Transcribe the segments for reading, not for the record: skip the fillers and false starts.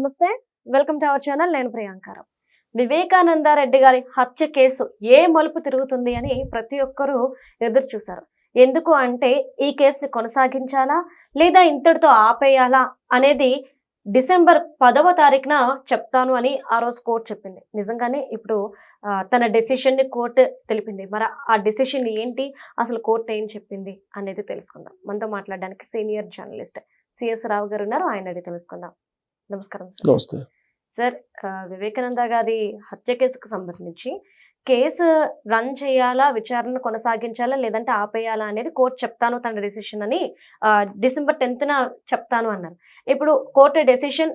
నమస్తే, welcome to our channel. నేను ప్రియాంకారావు. వివేకానంద రెడ్డి గారి హత్య కేసు ఏ మలుపు తిరుగుతుంది అని ప్రతి ఒక్కరూ ఎదురు చూశారు. ఎందుకు అంటే ఈ కేసుని కొనసాగించాలా లేదా ఇంతటితో ఆపేయాలా అనేది డిసెంబర్ 10వ తారీఖున చెప్తాను అని ఆ రోజు కోర్టు చెప్పింది. నిజంగానే ఇప్పుడు తన డెసిషన్ ని కోర్టు తెలిపింది. మరి ఆ డెసిషన్ ఏంటి, అసలు కోర్టు ఏం చెప్పింది అనేది తెలుసుకుందాం. మనతో మాట్లాడడానికి సీనియర్ జర్నలిస్ట్ సిఎస్ రావు గారు ఉన్నారు, ఆయన అడిగి తెలుసుకుందాం. నమస్కారం సార్. నమస్తే సార్, వివేకానంద గారి హత్య కేసుకు సంబంధించి కేసు రన్ చేయాలా, విచారణ కొనసాగించాలా లేదంటే ఆపేయాలా అనేది కోర్టు చెప్తాను తన డెసిషన్ అని డిసెంబర్ 10న చెప్తాను అన్నారు. ఇప్పుడు కోర్టు డెసిషన్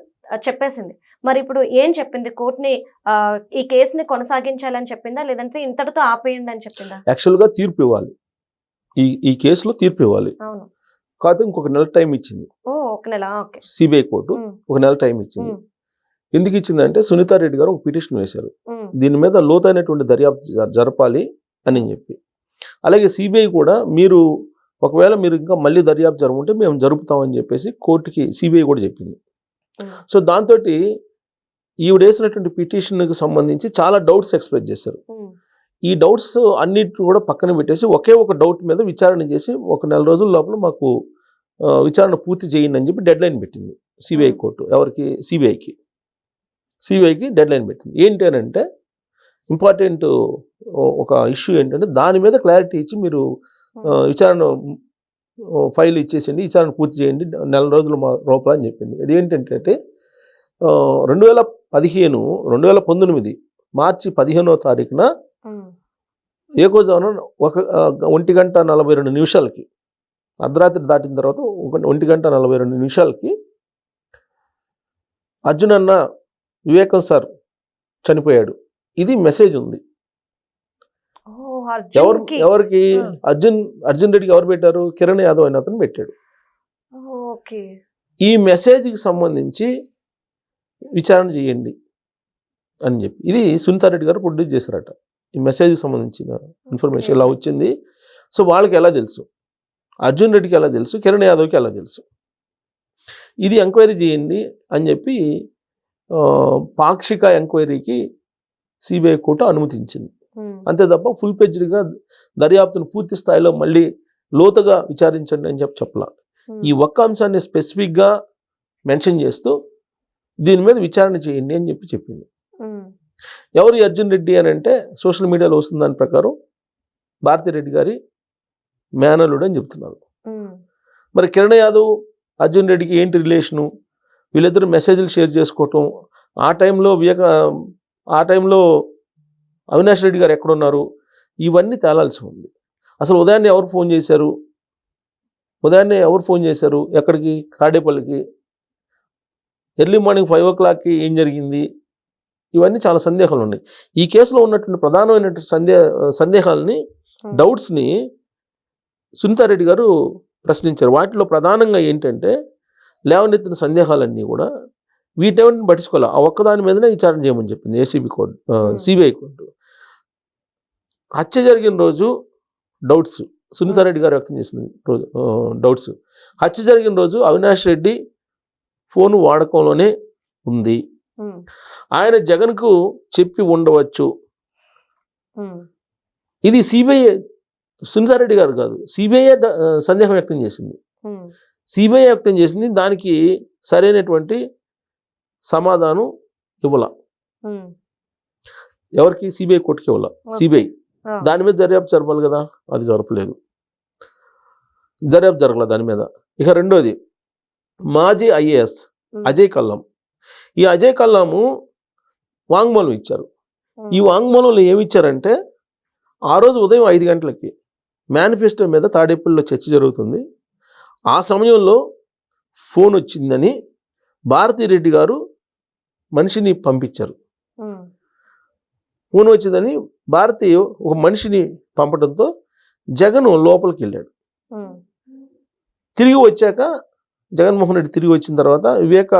చెప్పేసింది. మరి ఇప్పుడు ఏం చెప్పింది? కోర్టుని ఈ కేసుని కొనసాగించాలని చెప్పిందా లేదంటే ఇంతటితో ఆపేయండి అని చెప్పిందా? యాక్చువల్ గా తీర్పు ఇవ్వాలి, ఈ కేసులో తీర్పు ఇవ్వాలి. అవును, కాదు ఇంకొక నెల టైం ఇచ్చింది. ఒక నెల. ఓకే. సిబిఐ కోర్టు ఒక నెల టైం ఇచ్చింది. ఎందుకు ఇచ్చిందంటే సునీతారెడ్డి గారు ఒక పిటిషన్ వేశారు, దీని మీద లోతైనటువంటి దర్యాప్తు జరపాలి అని చెప్పి. అలాగే సిబిఐ కూడా మీరు ఒకవేళ మీరు ఇంకా మళ్ళీ దర్యాప్తు జరుపుకుంటే మేము జరుపుతామని చెప్పేసి కోర్టుకి సిబిఐ కూడా చెప్పింది. సో దాంతో ఈవిడ వేసినటువంటి పిటిషన్కి సంబంధించి చాలా డౌట్స్ ఎక్స్ప్రెస్ చేశారు. ఈ డౌట్స్ అన్నిటిని కూడా పక్కన పెట్టేసి ఒకే ఒక డౌట్ మీద విచారణ చేసి ఒక నెల రోజుల లోపల మాకు విచారణ పూర్తి చేయండి అని చెప్పి డెడ్ లైన్ పెట్టింది సిబిఐ కోర్టు. ఎవరికి? సిబిఐకి డెడ్ లైన్ పెట్టింది. ఏంటి అని అంటే ఇంపార్టెంట్ ఒక ఇష్యూ ఏంటంటే దాని మీద క్లారిటీ ఇచ్చి మీరు విచారణ ఫైల్ ఇచ్చేసేయండి, విచారణ పూర్తి చేయండి నెల రోజుల లోపల అని చెప్పింది. అది ఏంటంటే 2019 మార్చి 15వ తారీఖున ఏకోజామున 1:42 అర్ధరాత్రి దాటిన తర్వాత 1:42 అర్జున్ అన్న వివేకం సార్ చనిపోయాడు, ఇది మెసేజ్ ఉంది. ఎవరికి? అర్జున్ రెడ్డికి ఎవరు పెట్టారు? కిరణ్ యాదవ్ అయిన అతను పెట్టాడు. ఈ మెసేజ్కి సంబంధించి విచారణ చేయండి అని చెప్పి ఇది సునీతారెడ్డి గారు ప్రొడ్యూస్ చేశారట. ఈ మెసేజ్కి సంబంధించిన ఇన్ఫర్మేషన్ ఇలా వచ్చింది. సో వాళ్ళకి ఎలా తెలుసు, అర్జున్ రెడ్డికి ఎలా తెలుసు, కిరణ్ యాదవ్కి ఎలా తెలుసు, ఇది ఎంక్వైరీ చేయండి అని చెప్పి పాక్షిక ఎంక్వైరీకి సిబిఐ కోర్టు అనుమతించింది. అంతే తప్ప ఫుల్ పేజ్డ్గా దర్యాప్తును పూర్తి స్థాయిలో మళ్ళీ లోతుగా విచారించండి అని చెప్పలా. ఈ ఒక్క అంశాన్ని స్పెసిఫిక్గా మెన్షన్ చేస్తూ దీని మీద విచారణ చేయండి అని చెప్పింది. ఎవరు అర్జున్ రెడ్డి అని అంటే సోషల్ మీడియాలో వస్తున్న దాని ప్రకారం భారతిరెడ్డి గారి మేనల్లుడు అని చెప్తున్నారు. మరి కిరణ్ యాదవ్ అర్జున్ రెడ్డికి ఏంటి రిలేషను? వీళ్ళిద్దరు మెసేజ్లు షేర్ చేసుకోవటం, ఆ టైంలో అవినాష్ రెడ్డి గారు ఎక్కడున్నారు, ఇవన్నీ తేలాల్సి ఉంది. అసలు ఉదయాన్నే ఎవరు ఫోన్ చేశారు ఎక్కడికి? తాడేపల్లికి. ఎర్లీ మార్నింగ్ 5 o'clockకి ఏం జరిగింది? ఇవన్నీ చాలా సందేహాలు ఉన్నాయి. ఈ కేసులో ఉన్నటువంటి ప్రధానమైనటువంటి సందేహాలని, డౌట్స్ని సునీతారెడ్డి గారు ప్రశ్నించారు. వాటిలో ప్రధానంగా ఏంటంటే లేవనెత్తిన సందేహాలన్నీ కూడా వీటెవరిని పట్టించుకోవాలి, ఆ ఒక్కదాని మీదనే విచారణ చేయమని చెప్పింది సిబిఐ కోర్టు. హత్య జరిగిన రోజు డౌట్స్ సునీతారెడ్డి గారు వ్యక్తం చేసిన డౌట్స్. హత్య జరిగిన రోజు అవినాష్ రెడ్డి ఫోన్ వాడకంలోనే ఉంది, ఆయన జగన్కు చెప్పి ఉండవచ్చు. ఇది సిబిఐ, సునీతారెడ్డి గారు కాదు, సిబిఐ సందేహం వ్యక్తం చేసింది. దానికి సరైనటువంటి సమాధానం ఇవ్వాల. ఎవరికి? సిబిఐ కోర్టుకి ఇవ్వాల. సిబిఐ దాని మీద దర్యాప్తు జరపాలి కదా, అది జరపలేదు, జరగల దాని మీద. ఇక రెండోది మాజీ ఐఏఎస్ అజయ్ కల్లం. ఈ అజయ్ కల్లాము వాంగ్మూలం ఇచ్చారు. ఈ వాంగ్మూలంలో ఏమి ఇచ్చారంటే ఆ రోజు ఉదయం 5 గంటలకి మేనిఫెస్టో మీద తాడేపల్లిలో చర్చ జరుగుతుంది, ఆ సమయంలో ఫోన్ వచ్చిందని భారతిరెడ్డి గారు మనిషిని పంపించారు. ఫోన్ వచ్చిందని భారతి ఒక మనిషిని పంపడంతో జగన్ లోపలికి వెళ్ళాడు. తిరిగి వచ్చాక జగన్మోహన్ రెడ్డి తిరిగి వచ్చిన తర్వాత వివేక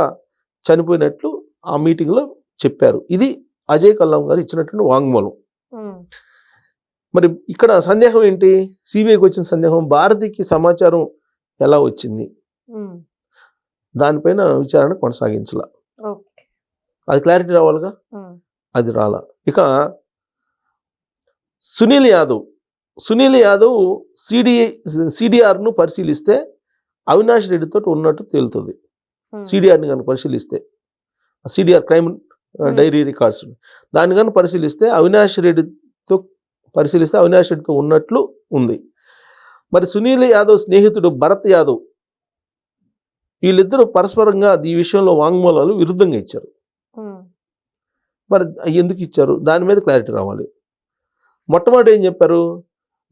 చనిపోయినట్లు ఆ మీటింగ్లో చెప్పారు. ఇది అజయ్ కల్లాం గారు ఇచ్చినటువంటి వాంగ్మూలం. మరి ఇక్కడ సందేహం ఏంటి? సిబిఐకి వచ్చిన సందేహం భారతికి సమాచారం ఎలా వచ్చింది, దానిపైన విచారణ కొనసాగించాల. అది క్లారిటీ రావాలిగా, అది రాలా. ఇక సునీల్ యాదవ్ సిడిఆర్ను పరిశీలిస్తే అవినాష్ రెడ్డితో ఉన్నట్టు తేలుతుంది. సిడిఆర్ని కనుక పరిశీలిస్తే, సిడిఆర్ క్రైమ్ డైరీ రికార్డ్స్ దాన్ని కనుక పరిశీలిస్తే అవినాష్ రెడ్డితో ఉన్నట్లు ఉంది. మరి సునీల్ యాదవ్ స్నేహితుడు భరత్ యాదవ్ వీళ్ళిద్దరూ పరస్పరంగా ఈ విషయంలో వాంగ్మూలాలు విరుద్ధంగా ఇచ్చారు. మరి ఎందుకు ఇచ్చారు దాని మీద క్లారిటీ రావాలి. మొట్టమొదటి ఏం చెప్పారు,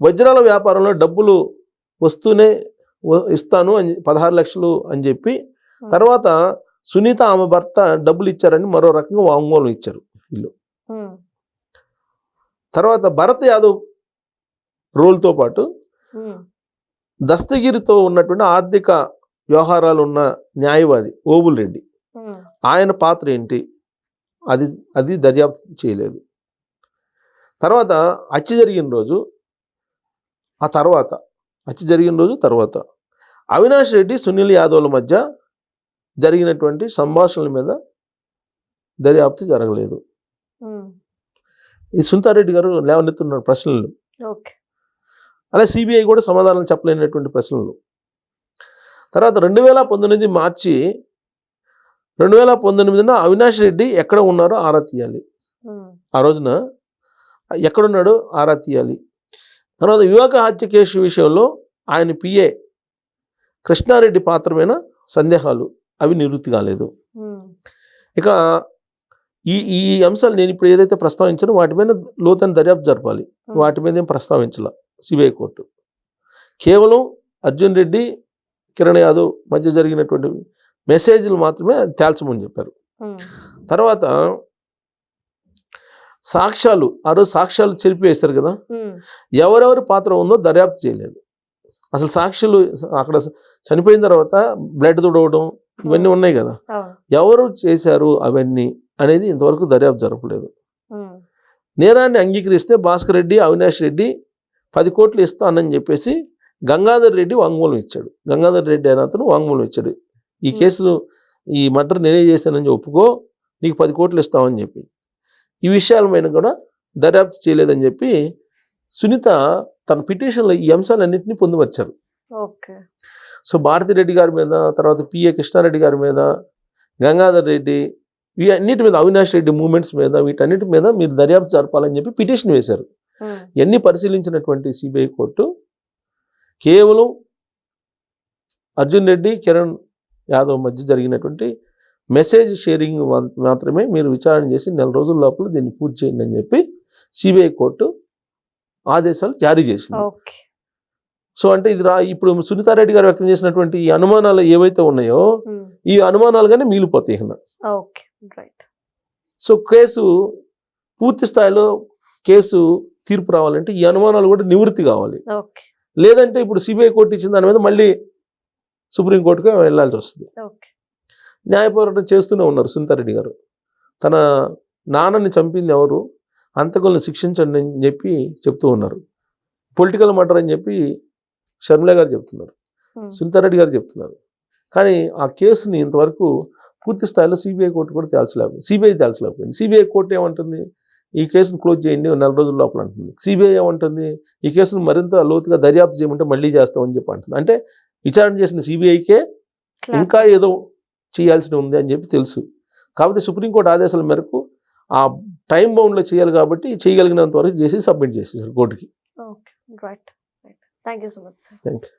వజ్రాల వ్యాపారంలో డబ్బులు వస్తూనే ఇస్తాను అని 16 లక్షలు అని చెప్పి, తర్వాత సునీత ఆమె భర్త డబ్బులు ఇచ్చారని మరో రకంగా వాంగ్మూలం ఇచ్చారు వీళ్ళు. తర్వాత భరత్ యాదవ్ రోల్తో పాటు దస్తగిరితో ఉన్నటువంటి ఆర్థిక వ్యవహారాలు ఉన్న న్యాయవాది ఓబుల్ రెడ్డి, ఆయన పాత్ర ఏంటి అది దర్యాప్తు చేయలేదు. తర్వాత హత్య జరిగిన రోజు తర్వాత అవినాష్ రెడ్డి సునీల్ యాదవ్ల మధ్య జరిగినటువంటి సంభాషణల మీద దర్యాప్తు జరగలేదు. ఈ సునీతారెడ్డి గారు లేవనెత్తున్న ప్రశ్నలు, అలా సిబిఐ కూడా సమాధానం చెప్పలేనటువంటి ప్రశ్నలు. తర్వాత 2019 మార్చి 2019 అవినాష్ రెడ్డి ఎక్కడ ఉన్నారో ఆరా తీయాలి. ఆ రోజున ఎక్కడున్నాడో ఆరా తీయాలి. తర్వాత వివేక హత్య కేసు విషయంలో ఆయన పిఏ కృష్ణారెడ్డి పాత్ర మీద సందేహాలు, అవి నివృత్తి కాలేదు. ఇక ఈ అంశాలు నేను ఇప్పుడు ఏదైతే ప్రస్తావించానో వాటి మీద లోతైన దర్యాప్తు జరపాలి. వాటి మీద ఏం ప్రస్తావించాల సిబిఐ కోర్టు. కేవలం అర్జున్ రెడ్డి కిరణ్ యాదవ్ మధ్య జరిగినటువంటి మెసేజ్లు మాత్రమే తేల్చమని చెప్పారు. తర్వాత సాక్ష్యాలు, ఆ రోజు సాక్ష్యాలు చెరిపివేశారు కదా, ఎవరెవరి పాత్ర ఉందో దర్యాప్తు చేయలేదు. అసలు సాక్షులు అక్కడ చనిపోయిన తర్వాత బ్లడ్ తుడవడం ఇవన్నీ ఉన్నాయి కదా, ఎవరు చేశారు అవన్నీ అనేది ఇంతవరకు దర్యాప్తు జరపలేదు. నేరాన్ని అంగీకరిస్తే భాస్కర్ రెడ్డి అవినాష్ రెడ్డి 10 కోట్లు ఇస్తానని చెప్పేసి గంగాధర్ రెడ్డి వాంగ్మూలం ఇచ్చాడు. గంగాధర్ రెడ్డి అయిన అతను వాంగ్మూలం ఇచ్చాడు, ఈ కేసును ఈ మర్డర్ నేనే చేశానని ఒప్పుకో, నీకు 10 కోట్లు ఇస్తామని చెప్పి. ఈ విషయాల మీద కూడా దర్యాప్తు చేయలేదని చెప్పి సునీత తన పిటిషన్లో ఈ అంశాలన్నింటినీ పొందుపరిచారు. సో భారతిరెడ్డి గారి మీద, తర్వాత పిఏ కృష్ణారెడ్డి గారి మీద, గంగాధర్ రెడ్డి, వీటన్నిటి మీద, అవినాష్ రెడ్డి మూమెంట్స్ మీద, వీటన్నిటి మీద మీరు దర్యాప్తు జరపాలని చెప్పి పిటిషన్ వేశారు. ఇవన్నీ పరిశీలించినటువంటి సిబిఐ కోర్టు కేవలం అర్జున్ రెడ్డి కిరణ్ యాదవ్ మధ్య జరిగినటువంటి మెసేజ్ షేరింగ్ మాత్రమే మీరు విచారణ చేసి 4 రోజుల లోపల దీన్ని పూర్తి చేయండి అని చెప్పి సిబిఐ కోర్టు ఆదేశాలు జారీ చేసింది. సో అంటే ఇది ఇప్పుడు సునీతారెడ్డి గారు వ్యక్తం చేసినటువంటి ఈ అనుమానాలు ఏవైతే ఉన్నాయో ఈ అనుమానాలుగానే మిగిలిపోతాయి. సో కేసు పూర్తి స్థాయిలో తీర్పు రావాలంటే ఈ అనుమానాలు కూడా నివృత్తి కావాలి. లేదంటే ఇప్పుడు సిబిఐ కోర్టు ఇచ్చిన దాని మీద మళ్ళీ సుప్రీంకోర్టుగా వెళ్ళాల్సి వస్తుంది. న్యాయ పోరాటం చేస్తూనే ఉన్నారు సునీతారెడ్డి గారు. తన నాన్నని చంపింది ఎవరు, అంతకుల్ని శిక్షించండి అని చెప్పి చెప్తూ ఉన్నారు. పొలిటికల్ మర్డర్ అని చెప్పి షర్మిల గారు చెప్తున్నారు, సునీతారెడ్డి గారు చెప్తున్నారు. కానీ ఆ కేసుని ఇంతవరకు పూర్తి స్థాయిలో సిబిఐ కోర్టు కూడా తేల్చలేకపోయింది. సిబిఐ కోర్టు ఏమంటుంది, ఈ కేసును క్లోజ్ చేయండి 4 రోజుల లోపల అంటుంది. సిబిఐ ఏమంటుంది, ఈ కేసును మరింత లోతుగా దర్యాప్తు చేయమంటే మళ్ళీ చేస్తామని చెప్పి అంటుంది. అంటే విచారణ చేసిన సిబిఐకే ఇంకా ఏదో చేయాల్సి ఉంది అని చెప్పి తెలుసు. కాకపోతే సుప్రీంకోర్టు ఆదేశాల మేరకు ఆ టైం బౌండ్లో చేయాలి కాబట్టి చేయగలిగినంత వరకు చేసి సబ్మిట్ చేసేసారు కోర్టుకి. Thank you so much sir. Thank you.